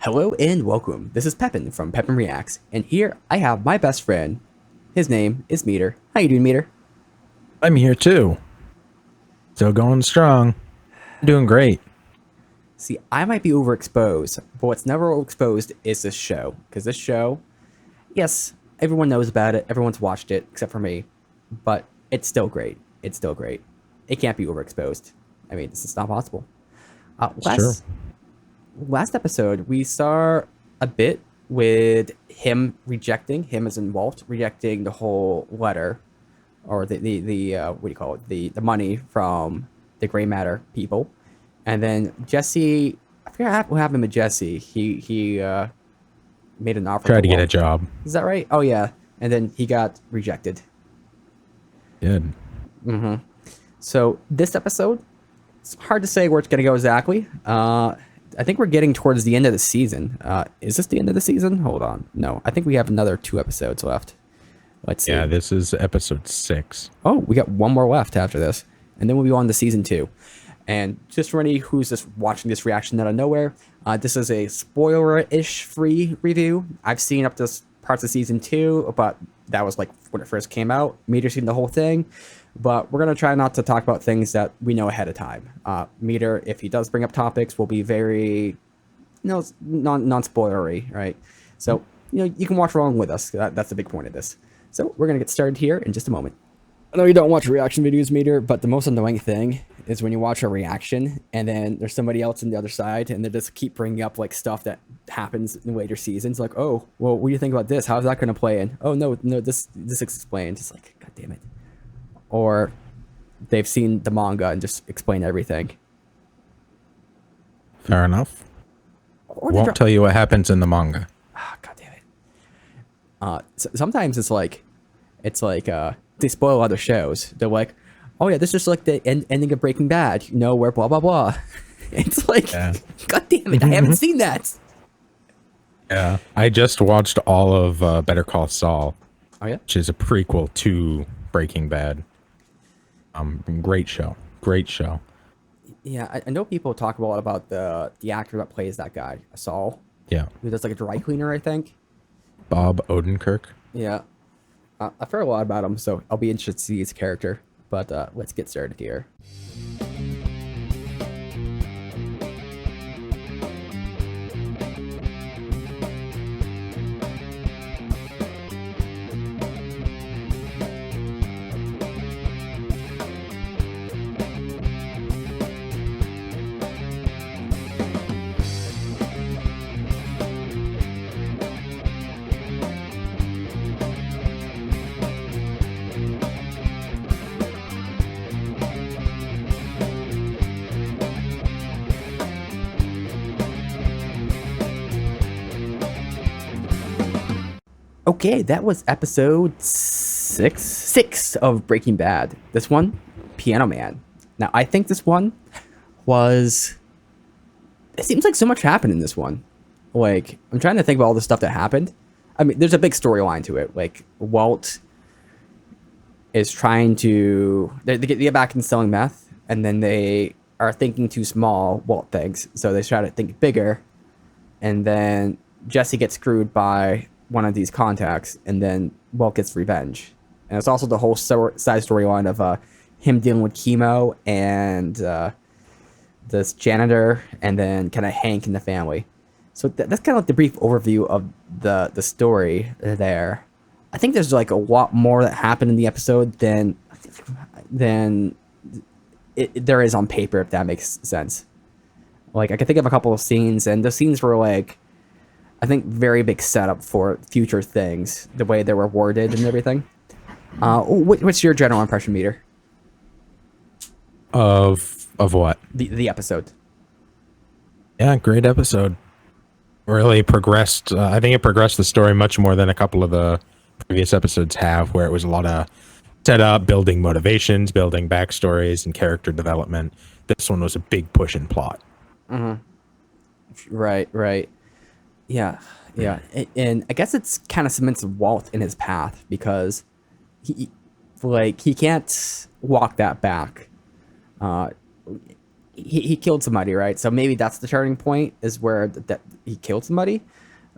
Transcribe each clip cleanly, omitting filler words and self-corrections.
Hello and welcome. This is Pepin from Pepin Reacts, and here I have my best friend. His name is Meter. How you doing, Meter? I'm here too. Still going strong. Doing great. See, I might be overexposed, but what's never overexposed is this show. Because this show, yes, everyone knows about it, everyone's watched it, except for me, but it's still great. It's still great. It can't be overexposed. I mean, this is not possible. Uh, It's true. last last episode, we saw a bit with him as in Walt, rejecting the whole letter, or the what do you call it, the money from the gray matter people, and then Jesse. I forget what happened with Jesse. He made an offer to Tried to get a Walt. job. Is that right? Oh yeah, and then he got rejected. Good. So this episode, it's hard to say where it's gonna go exactly. I think we're getting towards the end of the season. Is this the end of the season? Hold on. No, I think we have another 2 episodes left. Let's see. Yeah, this is episode 6. Oh, we got one more left after this, and then we'll be on to season 2. And just for any who's just watching this reaction out of nowhere, this is a spoiler-ish free review. I've seen up to parts of season 2, but that was like when it first came out. Meter seen the whole thing, but we're gonna try not to talk about things that we know ahead of time. Meter, if he does bring up topics, will be very, non-spoilery, right? So you can watch along with us. That's the big point of this. So we're gonna get started here in just a moment. I know you don't watch reaction videos, Meter, but the most annoying thing is when you watch a reaction and then there's somebody else on the other side and they just keep bringing up like stuff that happens in later seasons. Like, oh, well, what do you think about this? How's that going to play in? Oh, no, this explained. It's like, God damn it. Or they've seen the manga and just explain everything. Fair enough. Or they Won't drop- tell you what happens in the manga. God damn it. Sometimes it's like they spoil other shows. They're like, oh yeah, this is like the ending of Breaking Bad. Where blah blah blah. It's like, Yeah. God damn it, I haven't seen that. Yeah. I just watched all of Better Call Saul, Oh yeah. which is a prequel to Breaking Bad. Great show. Great show. Yeah, I know people talk a lot about the actor that plays that guy, Saul, Yeah. who does like a dry cleaner, I think. Bob Odenkirk. Yeah, I've heard a lot about him, so I'll be interested to see his character. But let's get started here. Okay, that was episode six of Breaking Bad. This one, Piano Man. Now, I think this one was. It seems like so much happened in this one. Like, I'm trying to think about all the stuff that happened. I mean, there's a big storyline to it. Like, Walt is trying to. They get back in selling meth, and then they are thinking too small, Walt thinks. So they try to think bigger. And then Jesse gets screwed by one of these contacts, and then Walt gets revenge. And it's also the whole side storyline of him dealing with chemo and this janitor, and then kind of Hank and the family. So that's kind of like the brief overview of the story there. I think there's like a lot more that happened in the episode than there is on paper, if that makes sense. Like, I can think of a couple of scenes, and the scenes were like, I think, very big setup for future things, the way they were worded and everything. What's your general impression, Meter? Of what? The episode. Yeah, great episode. Really progressed. I think it progressed the story much more than a couple of the previous episodes have, where it was a lot of setup, building motivations, building backstories, and character development. This one was a big push in plot. Right. Yeah. And I guess it's kind of cements Walt in his path, because he can't walk that back. he killed somebody, right? So maybe that's the turning point, is where that he killed somebody.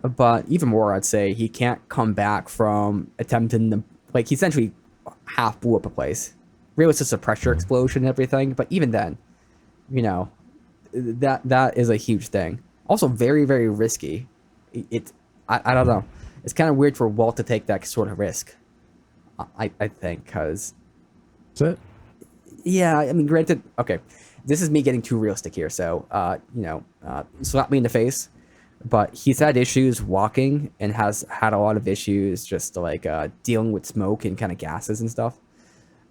But even more, I'd say he can't come back from attempting to, like, he essentially half blew up a place. Really, it's just a pressure explosion and everything. But even then, you know, that is a huge thing. Also, very very risky. I don't know. It's kind of weird for Walt to take that sort of risk. I think, because That's it. yeah, I mean, granted, okay, this is me getting too realistic here, so slap me in the face. But he's had issues walking and has had a lot of issues just like dealing with smoke and kind of gases and stuff.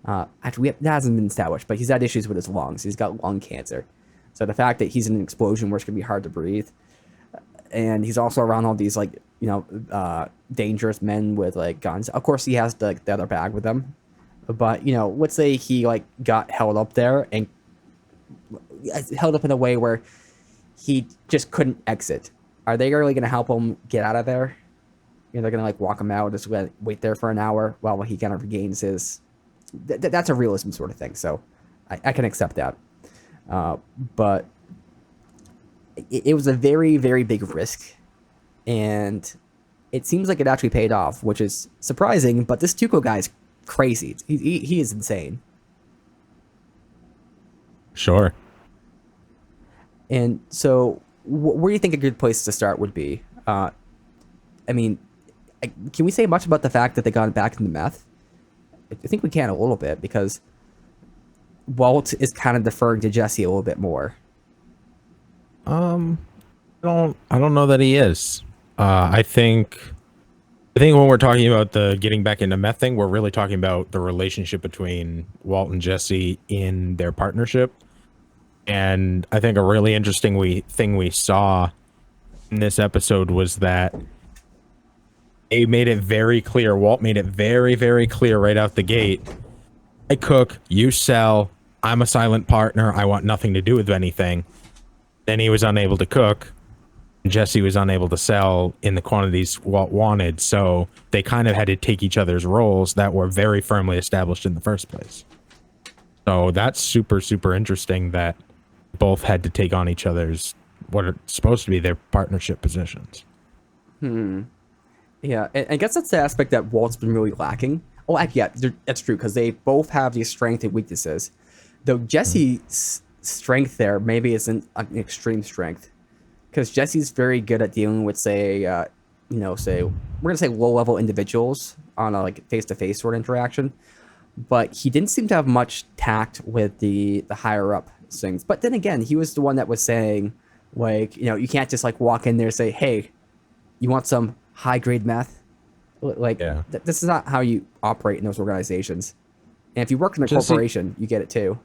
Actually, that hasn't been established, but he's had issues with his lungs. He's got lung cancer. So the fact that he's in an explosion where it's gonna be hard to breathe, and he's also around all these like dangerous men with like guns. Of course, he has the other bag with him, but let's say he like got held up there and held up in a way where he just couldn't exit. Are they really gonna help him get out of there? They're gonna like walk him out, just wait there for an hour while he kind of regains his. That's a realism sort of thing, so I can accept that. But it was a very very big risk, and it seems like it actually paid off, which is surprising. But this Tuco guy is crazy. He is insane. Sure. And so, where do you think a good place to start would be? I mean, can we say much about the fact that they got back into meth? I think we can a little bit, because Walt is kind of deferring to Jesse a little bit more. I don't know that he is. I think when we're talking about the getting back into meth thing, we're really talking about the relationship between Walt and Jesse in their partnership. And I think a really interesting thing we saw in this episode was that they made it very clear. Walt made it very, very clear right out the gate. I cook, you sell, I'm a silent partner, I want nothing to do with anything. Then he was unable to cook. Jesse was unable to sell in the quantities Walt wanted, so they kind of had to take each other's roles that were very firmly established in the first place. So that's super, super interesting that both had to take on each other's, what are supposed to be their partnership positions. Yeah, and I guess that's the aspect that Walt's been really lacking. Oh, actually, yeah, that's true, because they both have these strengths and weaknesses. Though Jesse's strength there maybe isn't an extreme strength, because Jesse's very good at dealing with, say we're gonna say low-level individuals on a like face-to-face sort of interaction, but he didn't seem to have much tact with the higher-up things. But then again, he was the one that was saying, like, you can't just like walk in there and say, hey, you want some high-grade meth? Like, Yeah. This is not how you operate in those organizations. And if you work in a corporation, you get it too.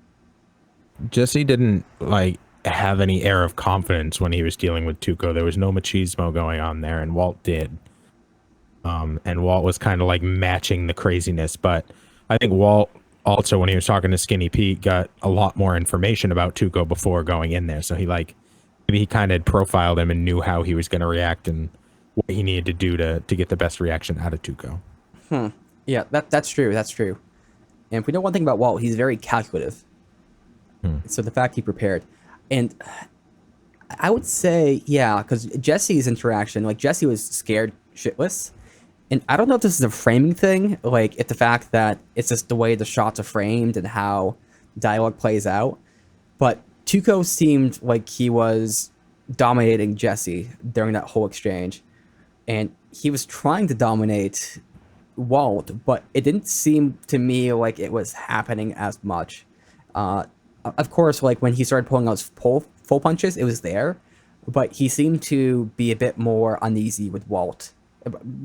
Jesse didn't like have any air of confidence when he was dealing with Tuco. There was no machismo going on there, and Walt did. And Walt was kind of like matching the craziness. But I think Walt also, when he was talking to Skinny Pete, got a lot more information about Tuco before going in there. So maybe he kind of profiled him and knew how he was going to react and what he needed to do to get the best reaction out of Tuco. Yeah, that's true. That's true. And if we know one thing about Walt, he's very calculative. So the fact he prepared. And I would say, yeah, because Jesse's interaction, like Jesse was scared shitless. And I don't know if this is a framing thing, like if the fact that it's just the way the shots are framed and how dialogue plays out. But Tuco seemed like he was dominating Jesse during that whole exchange. And he was trying to dominate Walt, but it didn't seem to me like it was happening as much. Of course, like when he started pulling out full punches, it was there, but he seemed to be a bit more uneasy with Walt,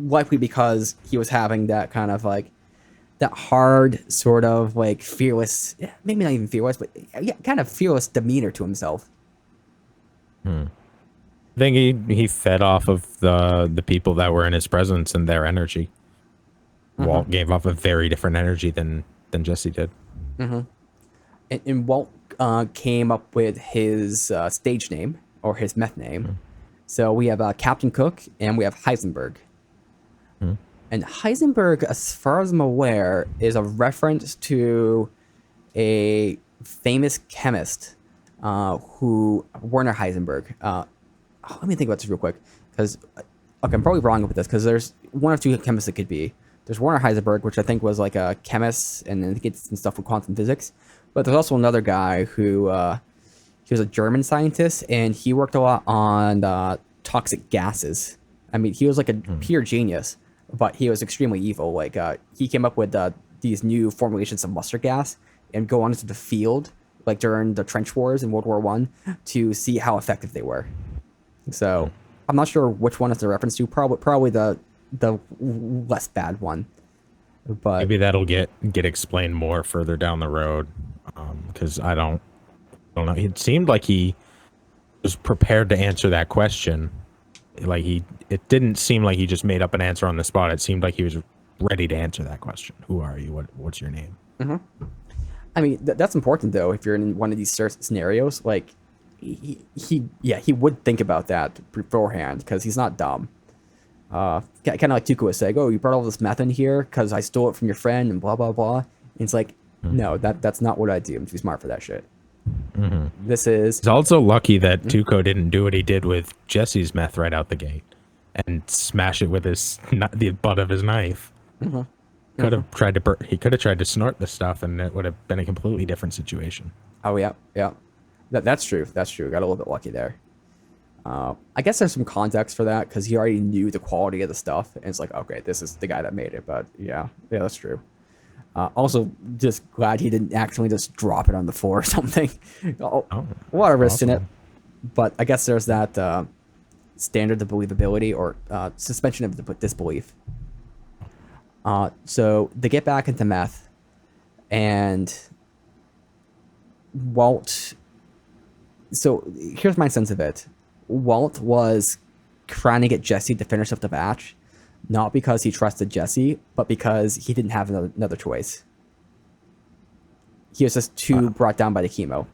likely because he was having that kind of like that hard sort of like fearless, maybe not even fearless, but yeah, kind of fearless demeanor to himself. I think he fed off of the people that were in his presence and their energy. Walt gave off a very different energy than Jesse did. And Walt came up with his stage name, or his meth name. So we have Captain Cook and we have Heisenberg. And Heisenberg, as far as I'm aware, is a reference to a famous chemist who Werner Heisenberg. Let me think about this real quick, because okay, I'm probably wrong with this, because there's one of two chemists it could be. There's Werner Heisenberg, which I think was like a chemist, and then he gets some stuff with quantum physics. But there's also another guy who he was a German scientist, and he worked a lot on toxic gases. I mean, he was like a pure genius, but he was extremely evil. Like he came up with these new formulations of mustard gas and go onto the field, like during the trench wars in World War One, to see how effective they were. So I'm not sure which one it's a reference to. Probably the less bad one. But Maybe that'll get explained more further down the road, because I don't know. It seemed like he was prepared to answer that question. Like it didn't seem like he just made up an answer on the spot. It seemed like he was ready to answer that question. Who are you? What's your name? I mean, that's important though. If you're in one of these scenarios, like he would think about that beforehand, because he's not dumb. Kind of like Tuco was saying, "Oh, you brought all this meth in here because I stole it from your friend," and blah blah blah. And it's like, no, that's not what I do. I'm too smart for that shit. This is. He's also lucky that Tuco didn't do what he did with Jesse's meth right out the gate and smash it with the butt of his knife. Could have tried to he could have tried to snort the stuff, and it would have been a completely different situation. Oh yeah. That's true. That's true. Got a little bit lucky there. I guess there's some context for that, because he already knew the quality of the stuff, and it's like, okay, this is the guy that made it. But yeah, that's true. Also, just glad he didn't actually just drop it on the floor or something. A lot of risk in it, but I guess there's that standard of believability, or suspension of disbelief. So they get back into meth, and Walt. So here's my sense of it. Walt was trying to get Jesse to finish up the batch, not because he trusted Jesse, but because he didn't have another choice. He was just too brought down by the chemo.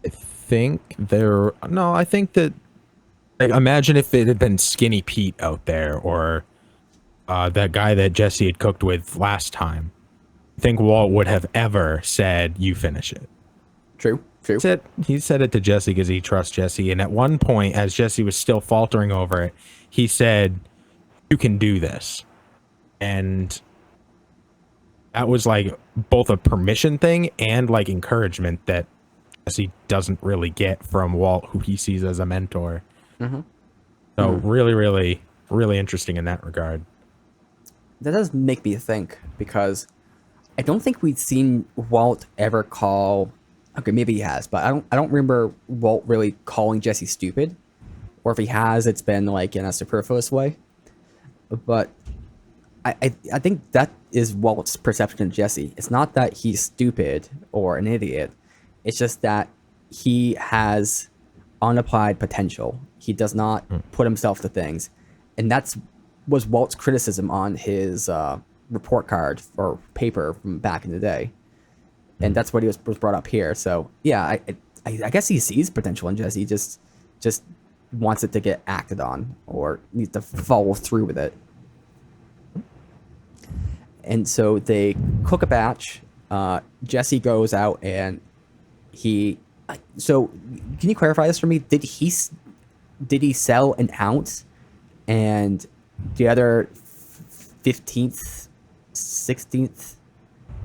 I think that, like, imagine if it had been Skinny Pete out there, or that guy that Jesse had cooked with last time. I think Walt would have ever said, "You finish it." True. He said it to Jesse because he trusts Jesse. And at one point, as Jesse was still faltering over it, he said, "You can do this." And that was like both a permission thing and like encouragement that Jesse doesn't really get from Walt, who he sees as a mentor. So really, really, really interesting in that regard. That does make me think, because I don't think we've seen Walt ever call. Okay, maybe he has, but I don't remember Walt really calling Jesse stupid, or if he has, it's been like in a superfluous way. But I think that is Walt's perception of Jesse. It's not that he's stupid or an idiot. It's just that he has unapplied potential. He does not put himself to things, and was Walt's criticism on his report card or paper from back in the day. And that's what he was brought up here. So yeah, I guess he sees potential in Jesse. He just wants it to get acted on, or needs to follow through with it. And so they cook a batch. Jesse goes out and so can you clarify this for me? Did he sell an ounce, and the other 15th, 16th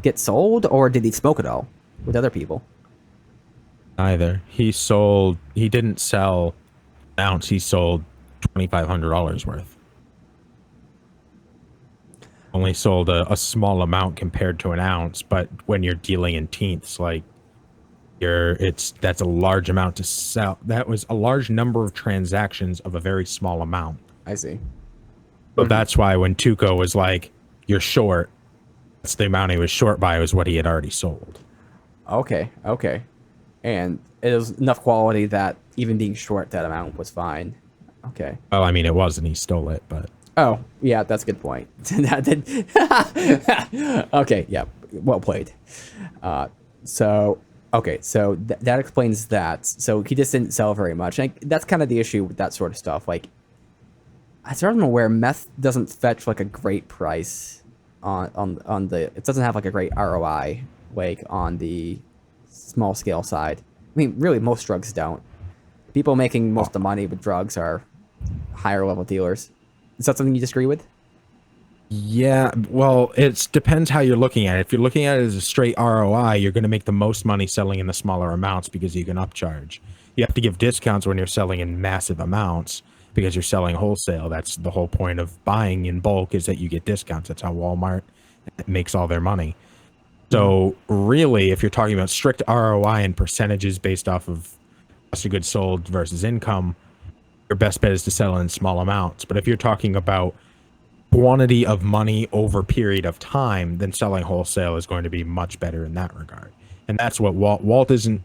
get sold, or did he smoke it all with other people? Neither. He didn't sell an ounce. He sold $2,500 worth. Only sold a small amount compared to an ounce, but when you're dealing in tenths, like that's a large amount to sell. That was a large number of transactions of a very small amount. I see. So that's why when Tuco was like, "You're short," that's the amount he was short by, was what he had already sold. Okay. And it was enough quality that even being short that amount was fine. Okay. Well, I mean, it wasn't. He stole it, but... Oh, yeah, that's a good point. Okay, yeah, well played. So that explains that. So he just didn't sell very much. And that's kind of the issue with that sort of stuff. Like, as far as I'm aware, meth doesn't fetch like a great price on the. It doesn't have like a great ROI like on the small scale side. mean, really, most drugs don't. People making most of the money with drugs are higher level dealers. Is that something you disagree with? Yeah, well, it depends how you're looking at it. If you're looking at it as a straight ROI, you're going to make the most money selling in the smaller amounts because you can upcharge. You have to give discounts when you're selling in massive amounts because you're selling wholesale. That's the whole point of buying in bulk, is that you get discounts. That's how Walmart makes all their money. So really, if you're talking about strict ROI and percentages based off of cost of goods sold versus income, your best bet is to sell in small amounts. But if you're talking about quantity of money over period of time, then selling wholesale is going to be much better in that regard. And that's what Walt isn't.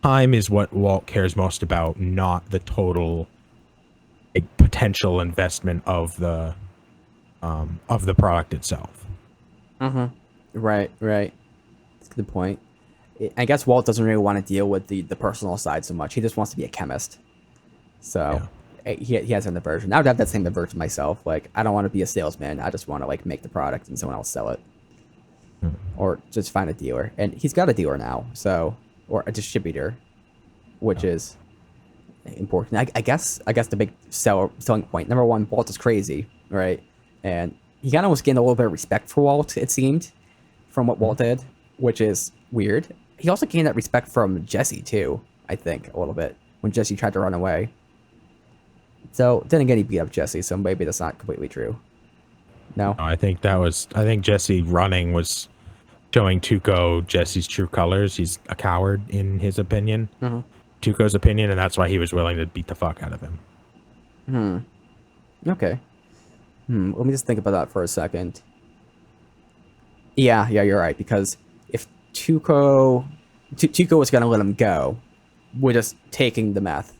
Time is what Walt cares most about, not the total potential investment of the product itself. Right. That's a good point. I guess Walt doesn't really want to deal with the personal side so much. He just wants to be a chemist. So he has an aversion. I would have that same aversion myself. Like, I don't want to be a salesman. I just want to like make the product and someone else sell it, or just find a dealer. And he's got a dealer now, so, or a distributor, which is important. I guess the big selling point. Number one, Walt is crazy, right? And he kind of was getting a little bit of respect for Walt, it seemed, from what Walt did, which is weird. He also gained that respect from Jesse too, I think, a little bit, when Jesse tried to run away. So then again, he beat up Jesse, so maybe that's not completely true. No? I think Jesse running was showing Tuco Jesse's true colors. He's a coward in his opinion, Tuco's opinion, and that's why he was willing to beat the fuck out of him. Okay. Let me just think about that for a second. Yeah, you're right, because if Tuco was going to let him go, we're just taking the meth.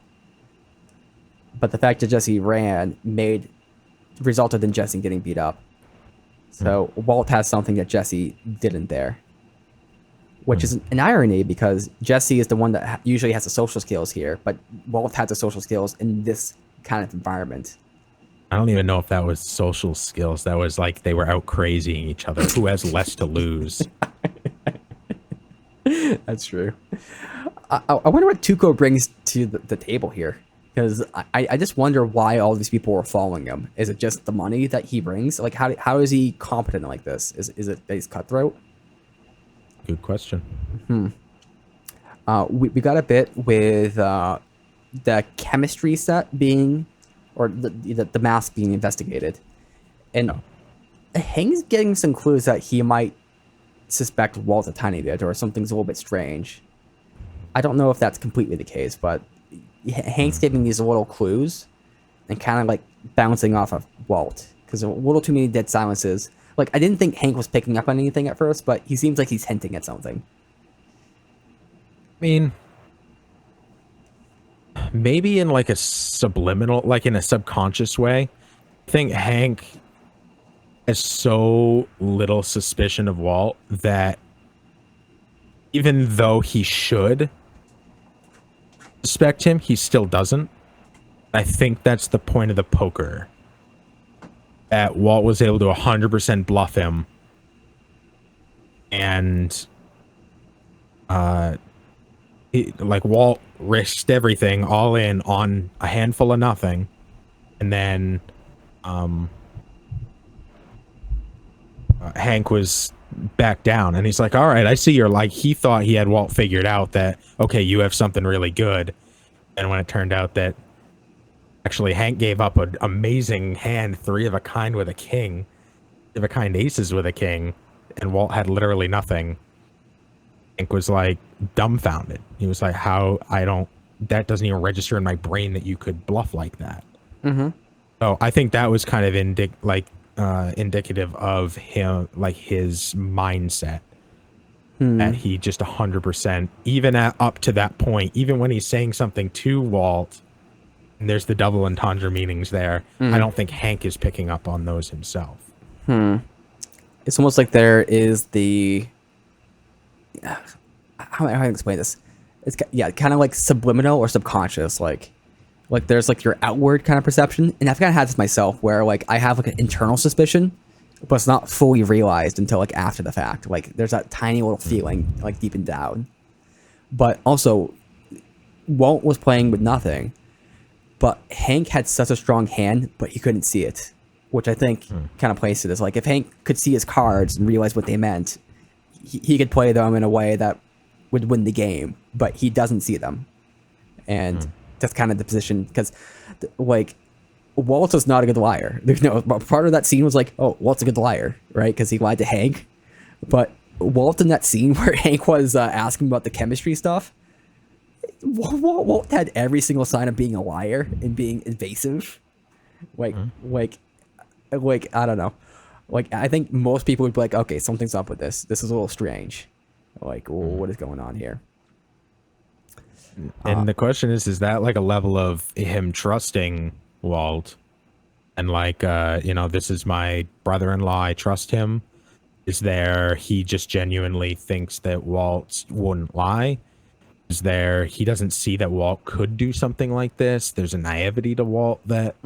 But the fact that Jesse ran resulted in Jesse getting beat up. So Walt has something that Jesse didn't there. Which is an irony, because Jesse is the one that usually has the social skills here, but Walt had the social skills in this kind of environment. I don't even know if that was social skills. That was like they were out crazying each other. Who has less to lose? That's true. I wonder what Tuco brings to the table here. Because I just wonder why all these people were following him. Is it just the money that he brings? Like, how is he competent like this? Is it that he's cutthroat? Good question. We got a bit with the chemistry set being, or the mask being investigated. And Hank's getting some clues that he might suspect Walt a tiny bit, or something's a little bit strange. I don't know if that's completely the case, but Hank's giving these little clues and kind of like bouncing off of Walt, because a little too many dead silences. Like, I didn't think Hank was picking up on anything at first, but he seems like he's hinting at something. I mean, maybe in like a subliminal, like in a subconscious way. I think Hank has so little suspicion of Walt that even though he should suspect him, he still doesn't. I think that's the point of the poker. That Walt was able to 100% bluff him, and like Walt risked everything all in on a handful of nothing, and then Hank was back down, and he's like, all right, I see you're like, he thought he had Walt figured out that, okay, you have something really good. And when it turned out that actually Hank gave up an amazing hand, 3 of a kind with a king, 3 of a kind aces with a king, and Walt had literally nothing, Hank was like dumbfounded. He was like, that doesn't even register in my brain that you could bluff like that. So I think that was kind of indicative of him, like his mindset, that he just 100%, even up to that point, even when he's saying something to Walt, and there's the double entendre meanings there, I don't think Hank is picking up on those himself. It's almost like there is the, how do I explain this? It's kind of like subliminal or subconscious, like there's like your outward kind of perception, and I've kind of had this myself, where like I have like an internal suspicion, but it's not fully realized until like after the fact. Like there's that tiny little feeling like deep and down. But also Walt was playing with nothing, but Hank had such a strong hand, but he couldn't see it, which I think kind of plays to this. Like if Hank could see his cards and realize what they meant, he could play them in a way that would win the game, but he doesn't see them. And that's kind of the position, because like Walt is not a good liar. There's no part of that scene was like, oh, Walt's a good liar, right? Because he lied to Hank. But Walt in that scene where Hank was asking about the chemistry stuff, Walt had every single sign of being a liar and being invasive. Like I don't know. Like I think most people would be like, okay, something's up with this. This is a little strange. Like, what is going on here? And the question is that like a level of him trusting Walt and like, this is my brother-in-law, I trust him? Is there, he just genuinely thinks that Walt wouldn't lie? Is there, he doesn't see that Walt could do something like this? There's a naivety to Walt that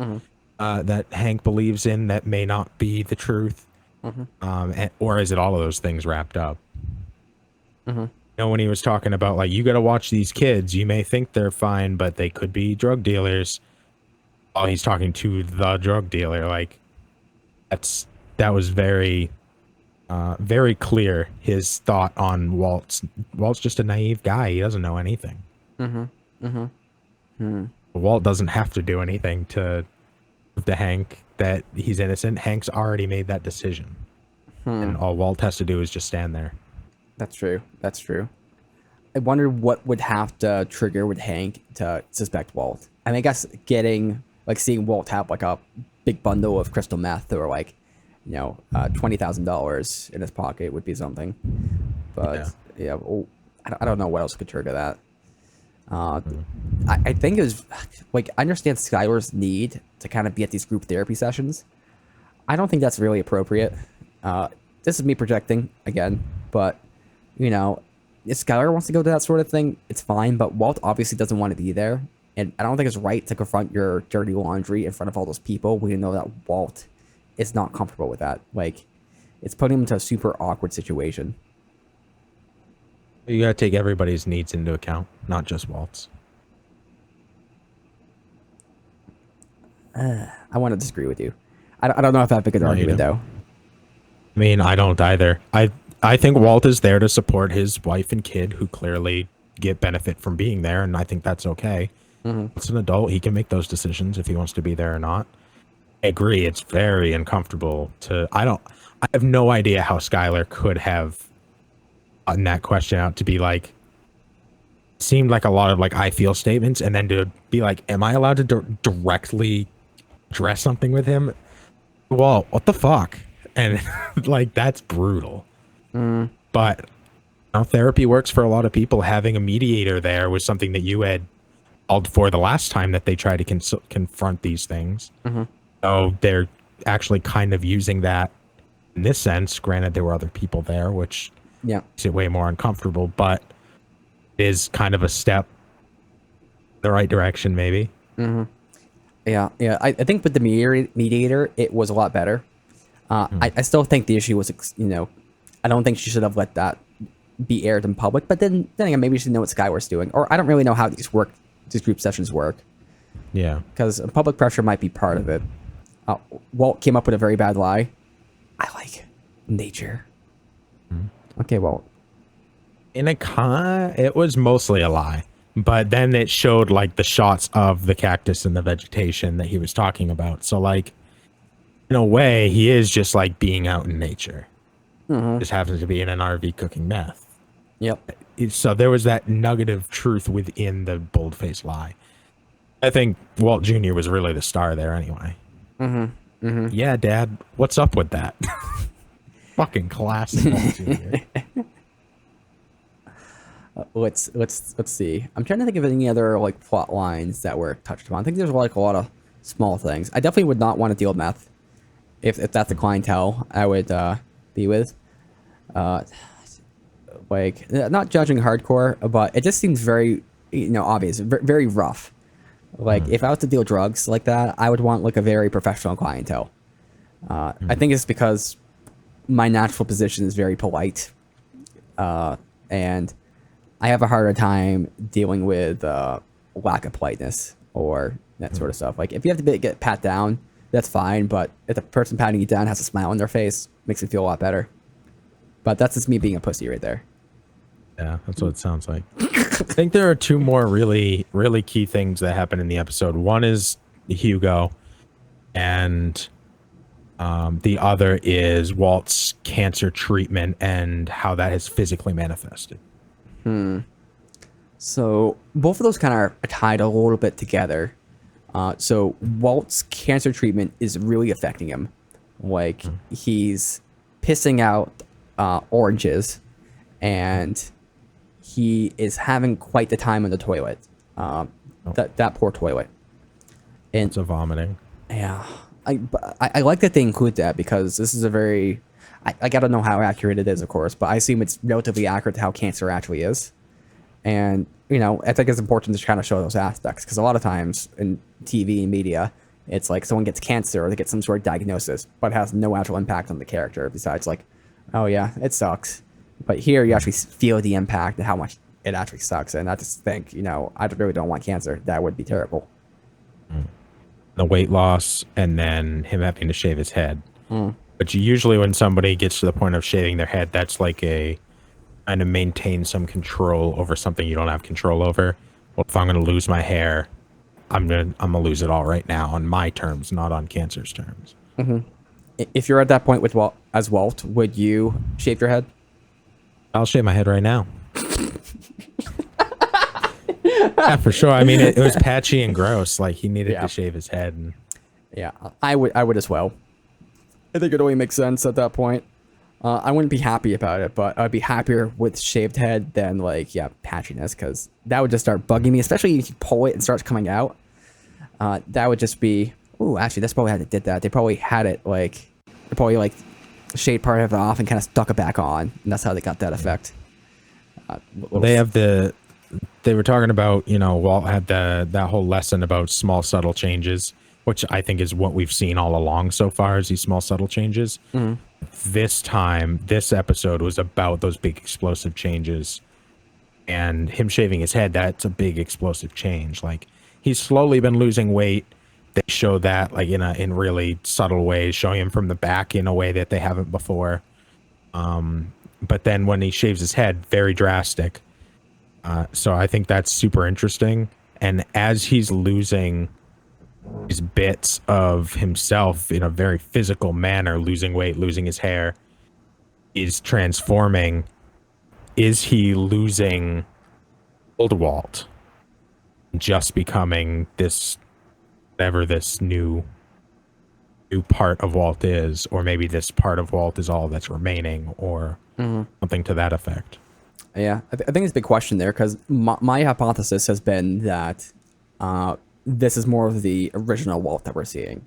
that Hank believes in that may not be the truth. Or is it all of those things wrapped up? When he was talking about like, you got to watch these kids, you may think they're fine, but they could be drug dealers. Oh, he's talking to the drug dealer. Like that was very clear. His thought on Walt's just a naive guy. He doesn't know anything. Walt doesn't have to do anything to Hank that he's innocent. Hank's already made that decision. And all Walt has to do is just stand there. That's true. I wonder what would have to trigger with Hank to suspect Walt. I mean, I guess seeing Walt have like a big bundle of crystal meth or like, $20,000 in his pocket would be something. But I don't know what else could trigger that. I think it was like, I understand Skylar's need to kind of be at these group therapy sessions. I don't think that's really appropriate. This is me projecting again, but if Skylar wants to go to that sort of thing, it's fine, but Walt obviously doesn't want to be there. And I don't think it's right to confront your dirty laundry in front of all those people when you know that Walt is not comfortable with that. Like, it's putting him into a super awkward situation. You gotta take everybody's needs into account, not just Walt's. I want to disagree with you. I don't know if I have a good argument, though. I mean, I don't either. I think Walt is there to support his wife and kid, who clearly get benefit from being there, and I think that's okay. It's an adult. He can make those decisions if he wants to be there or not. I agree. It's very uncomfortable I have no idea how Skylar could have gotten that question out to be like, seemed like a lot of like, I feel statements, and then to be like, am I allowed to directly address something with him? Walt, what the fuck? And like, that's brutal. But therapy works for a lot of people. Having a mediator there was something that you had called for the last time that they tried to confront these things. So they're actually kind of using that in this sense. Granted, there were other people there, which makes it way more uncomfortable, but it is kind of a step in the right direction, maybe. Yeah. I think with the mediator, it was a lot better. I still think the issue was, I don't think she should have let that be aired in public. But then again, maybe she didn't know what Skylar's doing, or I don't really know how these group sessions work. Yeah, because public pressure might be part of it. Walt came up with a very bad lie. I like nature. Okay, Walt. It was mostly a lie, but then it showed like the shots of the cactus and the vegetation that he was talking about. So like, in a way, he is just like being out in nature. Just happens to be in an RV cooking meth. Yep. So there was that nugget of truth within the bold-faced lie. I think Walt Jr. was really the star there anyway. Yeah, Dad, what's up with that? Fucking classic Walt Jr. Let's see. I'm trying to think of any other like plot lines that were touched upon. I think there's like a lot of small things. I definitely would not want to deal with meth if that's the clientele I would be with. Like, not judging hardcore, but it just seems very, obvious, very rough. Like, if I was to deal drugs like that, I would want like a very professional clientele. I think it's because my natural position is very polite, and I have a harder time dealing with lack of politeness or that sort of stuff. Like if you have to get pat down, that's fine. But if the person patting you down has a smile on their face, makes me feel a lot better. But that's just me being a pussy right there. Yeah, that's what it sounds like. I think there are two more really, really key things that happen in the episode. One is Hugo, and the other is Walt's cancer treatment and how that has physically manifested. So both of those kind of are tied a little bit together. So Walt's cancer treatment is really affecting him. Like he's pissing out oranges, and he is having quite the time in the toilet. That poor toilet. And It's a vomiting. yeah, I like that they include that because this is a very, I gotta know how accurate it is, of course, but I assume it's relatively accurate to how cancer actually is. And, you know, I think it's important to kind of show those aspects because a lot of times in TV and media, it's like someone gets cancer or they get some sort of diagnosis, but it has no actual impact on the character besides like, oh yeah, it sucks. But here you actually feel the impact and how much it actually sucks. And I just think, you know, I really don't want cancer. That would be terrible. The weight loss and then him having to shave his head. But usually when somebody gets to the point of shaving their head, that's like a kind of maintain some control over something you don't have control over. Well, if I'm going to lose my hair, I'm gonna lose it all right now on my terms, not on cancer's terms. If you're at that point with Walt, would you shave your head? I'll shave my head right now. Yeah, for sure. I mean, it was patchy and gross. Like he needed to shave his head. And Yeah, I would as well. I think it only makes sense at that point. I wouldn't be happy about it, but I'd be happier with shaved head than like, yeah, patchiness, because that would just start bugging me, especially if you pull it and starts coming out. That would just be, ooh, actually, that's probably how they did that. They probably had it like, they probably like shaved part of it off and kind of stuck it back on, and that's how they got that effect. They were talking about, you know, Walt had that whole lesson about small subtle changes, which I think is what we've seen all along so far, is these small subtle changes. This time, this episode was about those big explosive changes, and him shaving his head, that's a big explosive change. Like he's slowly been losing weight. They show that like in really subtle ways, showing him from the back in a way that they haven't before. But then when he shaves his head, very drastic. So I think that's super interesting. And as he's losing these bits of himself in a very physical manner, losing weight, losing his hair, is transforming. Is he losing old Walt? Just becoming this, whatever this new part of Walt is, or maybe this part of Walt is all that's remaining, or something to that effect. Yeah, I think it's a big question there because my hypothesis has been that this is more of the original Walt that we're seeing,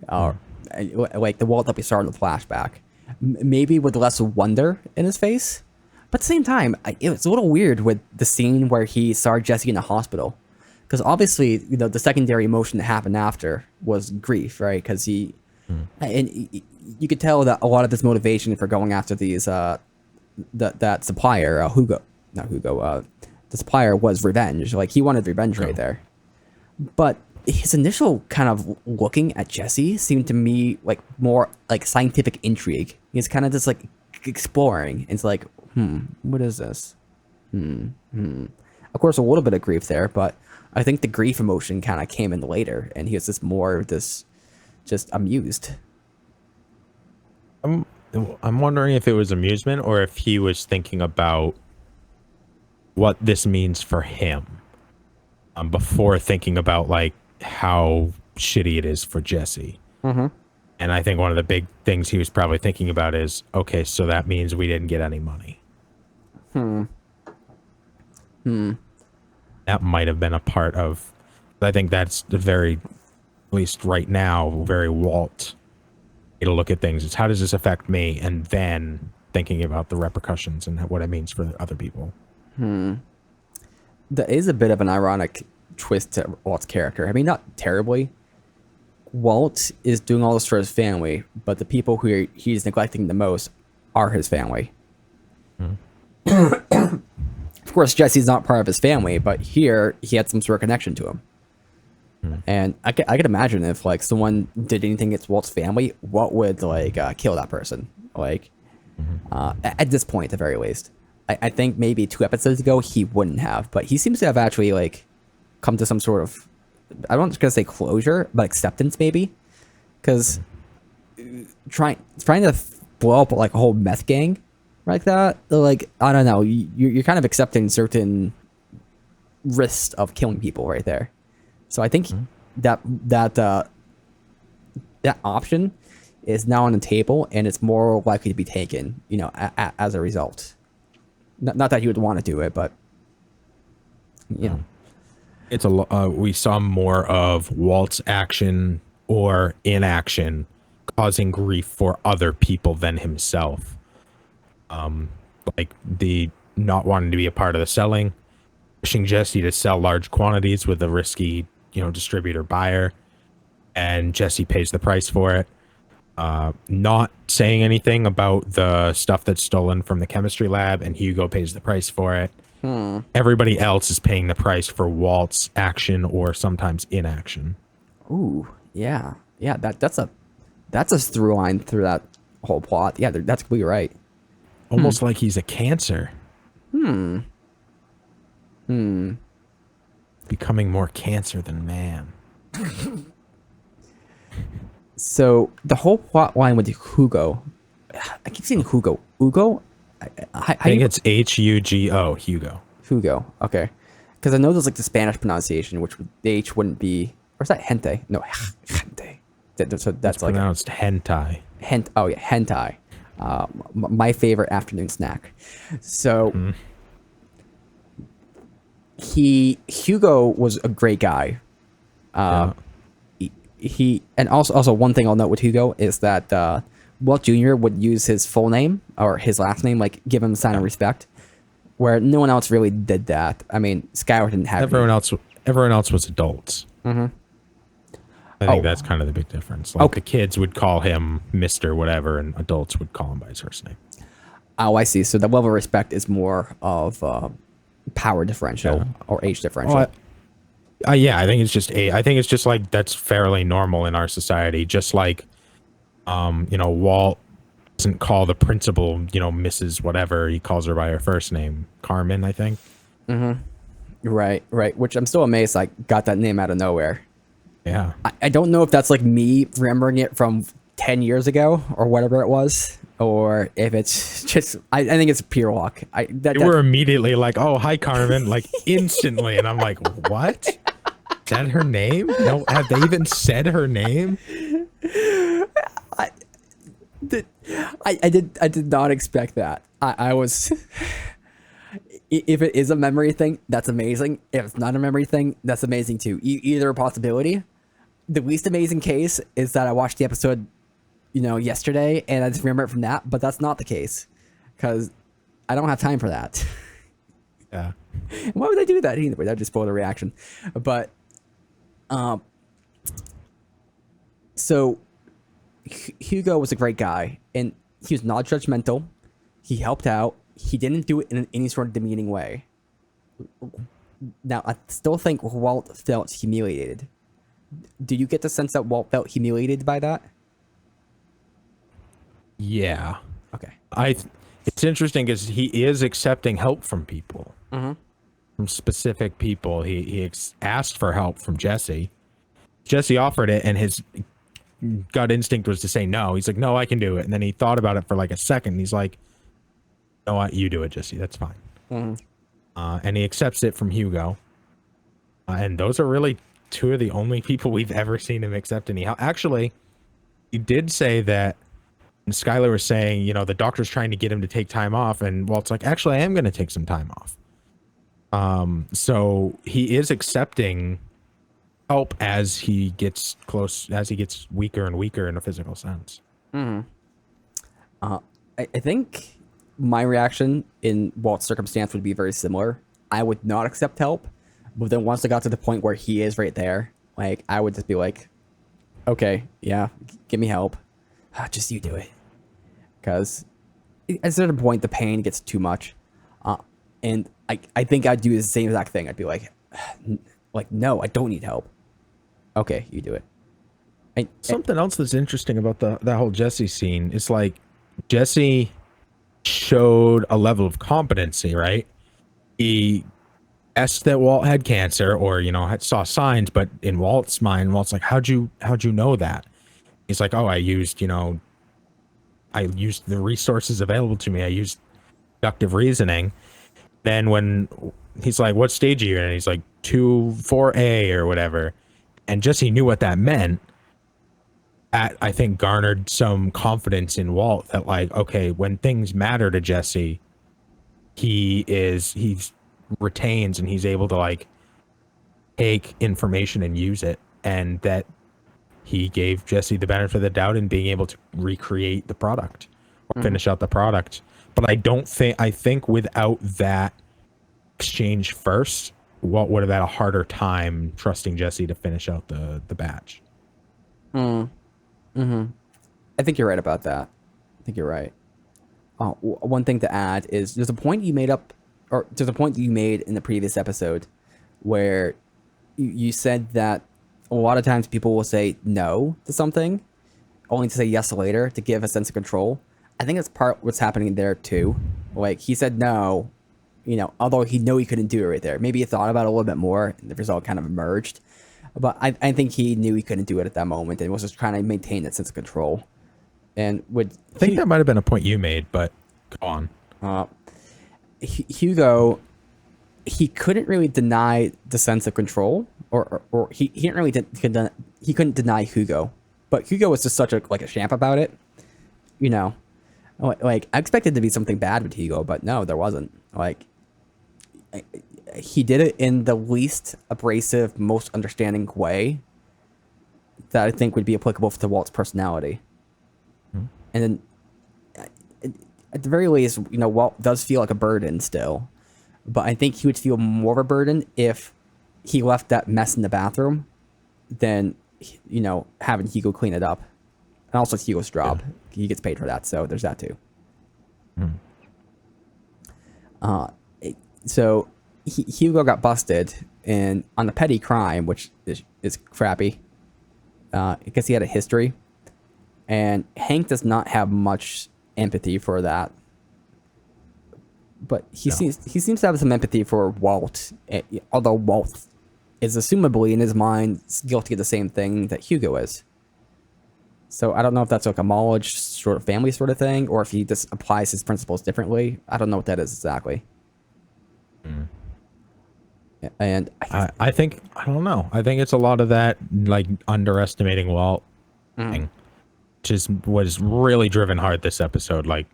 like the Walt that we saw in the flashback, maybe with less wonder in his face. But at the same time, it's a little weird with the scene where he saw Jesse in the hospital, because obviously, you know, the secondary emotion that happened after was grief, right? Because and you could tell that a lot of his motivation for going after these that supplier, the supplier was revenge. Like he wanted revenge right there. But his initial kind of looking at Jesse seemed to me like more like scientific intrigue. He's kind of just like exploring. It's like, what is this? Of course, a little bit of grief there, but I think the grief emotion kind of came in later, and he was just more just amused. I'm wondering if it was amusement or if he was thinking about what this means for him before thinking about like how shitty it is for Jesse. And I think one of the big things he was probably thinking about is, okay, so that means we didn't get any money. That might have been a part of, I think that's the very, at least right now, very Walt to look at things. It's how does this affect me? And then thinking about the repercussions and what it means for other people. That is a bit of an ironic twist to Walt's character. I mean, not terribly. Walt is doing all this for his family, but the people who he's neglecting the most are his family. Of course, Jesse's not part of his family, but here he had some sort of connection to him. And I could imagine if like someone did anything against Walt's family, what would like kill that person? Like at this point, at the very least, I think maybe 2 episodes ago he wouldn't have, but he seems to have actually like come to some sort of, I don't gonna say closure, but acceptance maybe, because trying to blow up like a whole meth gang like that, like I don't know, you're kind of accepting certain risks of killing people right there. So I think that option is now on the table, and it's more likely to be taken, you know, as a result. Not that he would want to do it, but you know, It's we saw more of Walt's action or inaction causing grief for other people than himself. Like the not wanting to be a part of the selling, pushing Jesse to sell large quantities with a risky, you know, distributor buyer, and Jesse pays the price for it. Not saying anything about the stuff that's stolen from the chemistry lab, and Hugo pays the price for it. Everybody else is paying the price for Walt's action or sometimes inaction. ooh, yeah, that's a through line through that whole plot. Yeah, that's completely right. Almost like he's a cancer. Becoming more cancer than man. So the whole plot line with Hugo, I keep saying Hugo. Hugo? I think it's Hugo. Hugo. Okay. Because I know there's like the Spanish pronunciation, which the H wouldn't be. Or is that gente? No, gente. So that's like pronounced hentai. Oh yeah, hentai. My favorite afternoon snack. So Hugo was a great guy. He and also one thing I'll note with Hugo is that Walt Jr. would use his full name or his last name, like give him a sign of respect, where no one else really did that. I mean, Skyler didn't have Everyone else was adults. I think that's kind of the big difference. Like the kids would call him Mr. Whatever, and adults would call him by his first name. Oh, I see. So the level of respect is more of power differential or age differential. Yeah, I think it's just like that's fairly normal in our society. Just like, you know, Walt doesn't call the principal, you know, Mrs. Whatever. He calls her by her first name, Carmen, I think. Right. Which I'm still amazed I got that name out of nowhere. Yeah. I don't know if that's like me remembering it from 10 years ago or whatever it was, or if it's just, I think it's pure luck. They were immediately like, oh, hi, Carmen, like instantly. And I'm like, what? Is that her name? No, have they even said her name? I did not expect that. I was, if it is a memory thing, that's amazing. If it's not a memory thing, that's amazing too. Either a possibility. The least amazing case is that I watched the episode, you know, yesterday, and I just remember it from that. But that's not the case, because I don't have time for that. Yeah. Why would I do that anyway? That'd just spoil the reaction. But, so Hugo was a great guy, and he was not judgmental. He helped out. He didn't do it in any sort of demeaning way. Now, I still think Walt felt humiliated. Do you get the sense that Walt felt humiliated by that? Yeah. Okay. It's interesting because he is accepting help from people, from specific people. He asked for help from Jesse. Jesse offered it, and his gut instinct was to say no. He's like, no, I can do it. And then he thought about it for like a second. He's like, no, you do it, Jesse. That's fine. And he accepts it from Hugo. And those are really two of the only people we've ever seen him accept any help. Actually, he did say that, and Skyler was saying, you know, the doctor's trying to get him to take time off, and Walt's like, actually, I am going to take some time off. So he is accepting help as he gets weaker and weaker in a physical sense. I think my reaction in Walt's circumstance would be very similar. I would not accept help, but then once I got to the point where he is right there, like, I would just be like, okay, yeah, give me help. Just you do it. Because at a certain point, the pain gets too much. And I think I'd do the same exact thing. I'd be like, no, I don't need help. Okay, you do it. Something else that's interesting about that whole Jesse scene is like Jesse showed a level of competency, right? He guessed that Walt had cancer, or saw signs, but in Walt's mind, Walt's like, how'd you know that? He's like, oh, I used the resources available to me. I used deductive reasoning. Then when he's like, what stage are you in? And he's like 4A or whatever. And Jesse knew what that meant. That, I think, garnered some confidence in Walt that, like, okay, when things matter to Jesse, he's retains and he's able to, like, take information and use it. And that he gave Jesse the benefit of the doubt in being able to recreate the product or finish out the product. But I think without that exchange first, Walt would have had a harder time trusting Jesse to finish out the batch. I think you're right about that. I think you're right. One thing to add is there's a point you made in the previous episode where you said that a lot of times people will say no to something only to say yes later to give a sense of control. I think that's part what's happening there too. Like, he said no, although he knew he couldn't do it right there. Maybe he thought about it a little bit more and the result kind of emerged. But I think he knew he couldn't do it at that moment and was just trying to maintain that sense of control. And I think that might have been a point you made, but go on. Hugo, he couldn't really deny the sense of control, or he didn't really he couldn't deny Hugo, but Hugo was just such a champ about it. Like, I expected to be something bad with Hugo, but no, there wasn't. Like, he did it in the least abrasive, most understanding way that I think would be applicable to Walt's personality. And then, at the very least, Walt does feel like a burden still, but I think he would feel more of a burden if he left that mess in the bathroom than, having Hugo clean it up. And also, it's Hugo's job. Yeah. He gets paid for that, so there's that too. So Hugo got busted on the petty crime, which is crappy. Because he had a history, and Hank does not have much empathy for that. But he seems to have some empathy for Walt, although Walt is assumably in his mind guilty of the same thing that Hugo is. So I don't know if that's like a knowledge sort of family sort of thing, or if he just applies his principles differently. I don't know what that is exactly. And I think, I don't know. I think it's a lot of that, like, underestimating Walt thing, which is was really driven hard this episode. Like,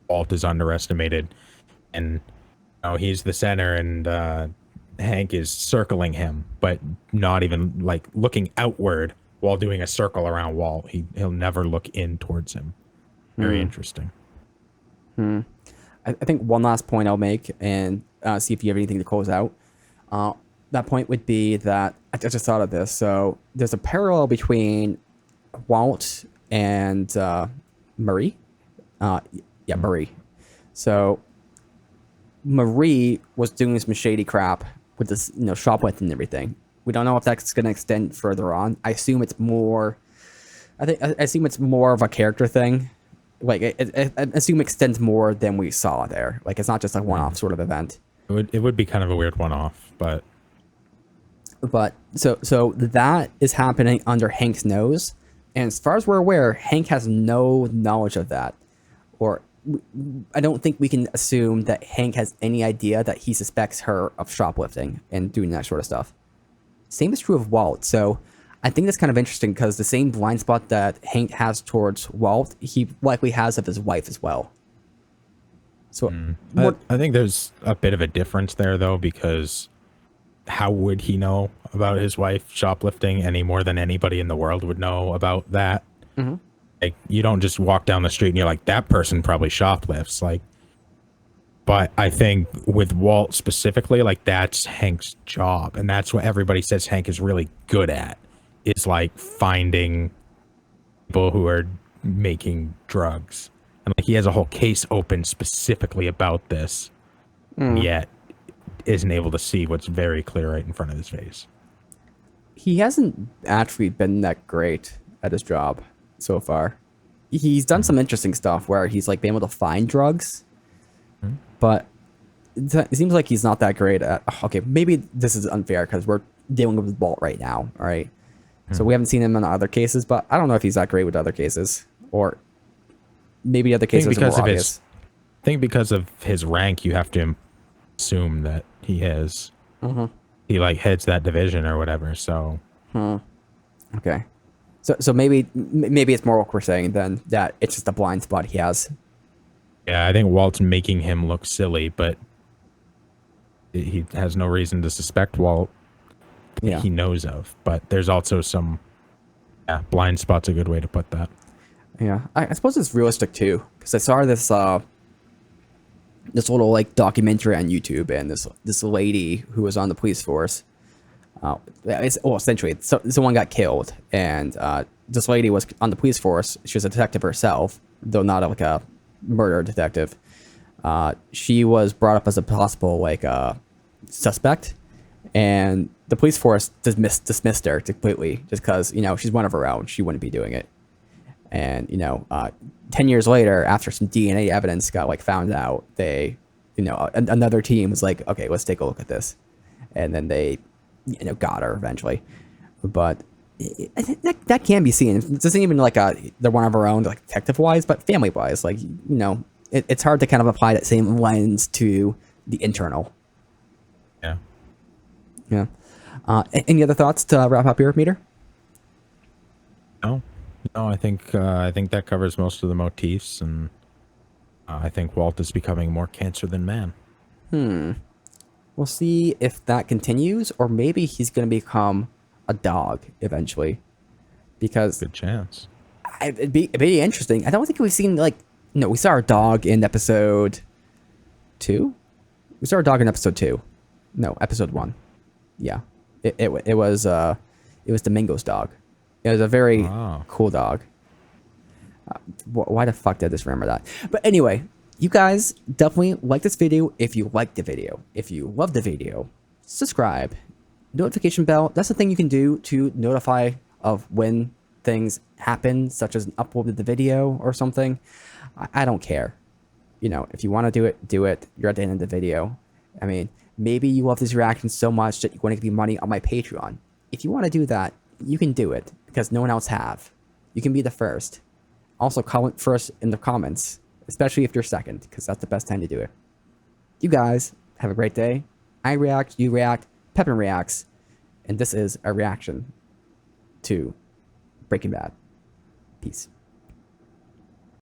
Walt is underestimated, and he's the center, and Hank is circling him, but not even like looking outward while doing a circle around Walt. He'll never look in towards him. Very interesting. I think one last point I'll make, and see if you have anything to close out. That point would be that I just thought of this. So there's a parallel between Walt and Marie. Marie. So Marie was doing some shady crap with this, shoplifting and everything. We don't know if that's going to extend further on. I assume it's more. I assume it's more of a character thing. Like, I assume it extends more than we saw there. Like, it's not just a one-off sort of event. It would be kind of a weird one-off, but so that is happening under Hank's nose, and as far as we're aware, Hank has no knowledge of that, or I don't think we can assume that Hank has any idea that he suspects her of shoplifting and doing that sort of stuff. Same is true of Walt. So I think that's kind of interesting because the same blind spot that Hank has towards Walt, he likely has of his wife as well. So I think there's a bit of a difference there, though, because how would he know about his wife shoplifting any more than anybody in the world would know about that? Like, you don't just walk down the street and you're like, that person probably shoplifts. Like, but I think with Walt specifically, like, that's Hank's job, and that's what everybody says Hank is really good at, is like finding people who are making drugs. And like, he has a whole case open specifically about this. Yet isn't able to see what's very clear right in front of his face. He hasn't actually been that great at his job so far. He's done some interesting stuff where he's like been able to find drugs, but it seems like he's not that great at. Okay, maybe this is unfair because we're dealing with Walt right now, all right? So we haven't seen him in other cases, but I don't know if he's that great with other cases, or maybe other cases are more obvious. I think because of his rank, you have to assume that he has. He like heads that division or whatever. So Okay. So maybe it's more what we're saying than that it's just a blind spot he has. yeah, I think Walt's making him look silly, but he has no reason to suspect Walt. Yeah. He knows of, but there's also some blind spot's a good way to put that. Yeah. I suppose it's realistic too, because I saw this this little like documentary on YouTube, and this lady who was on the police force. Essentially, someone got killed, and this lady was on the police force. She was a detective herself, though not like a murder detective. She was brought up as a possible like suspect, and the police force dismissed her completely just because she's one of her own. She wouldn't be doing it. And 10 years later, after some DNA evidence got like found out, they another team was like, okay, let's take a look at this, and then they got her eventually. But I think that can be seen. It isn't even like they're one of her own, like detective wise, but family wise, like it's hard to kind of apply that same lens to the internal. Yeah. Yeah. Any other thoughts to wrap up here, Meter? No, I think that covers most of the motifs, and I think Walt is becoming more cancer than man. We'll see if that continues, or maybe he's going to become a dog eventually. Because Good chance. it'd be interesting. I don't think we've seen we saw our dog in episode 2. We saw our dog in episode 2. No, episode 1. Yeah, it was Domingo's dog. It was a very cool dog. Why the fuck did I just remember that? But anyway, you guys definitely like this video if you liked the video. If you love the video, subscribe. Notification bell, that's the thing you can do to notify of when things happen, such as an upload of the video or something. I don't care. If you want to do it, do it. You're at the end of the video. I mean, maybe you love these reactions so much that you want to give me money on my Patreon. If you want to do that, you can do it because no one else have. You can be the first. Also, comment first in the comments, especially if you're second, because that's the best time to do it. You guys have a great day. I react, you react, Pepin reacts, and this is a reaction to Breaking Bad. Peace.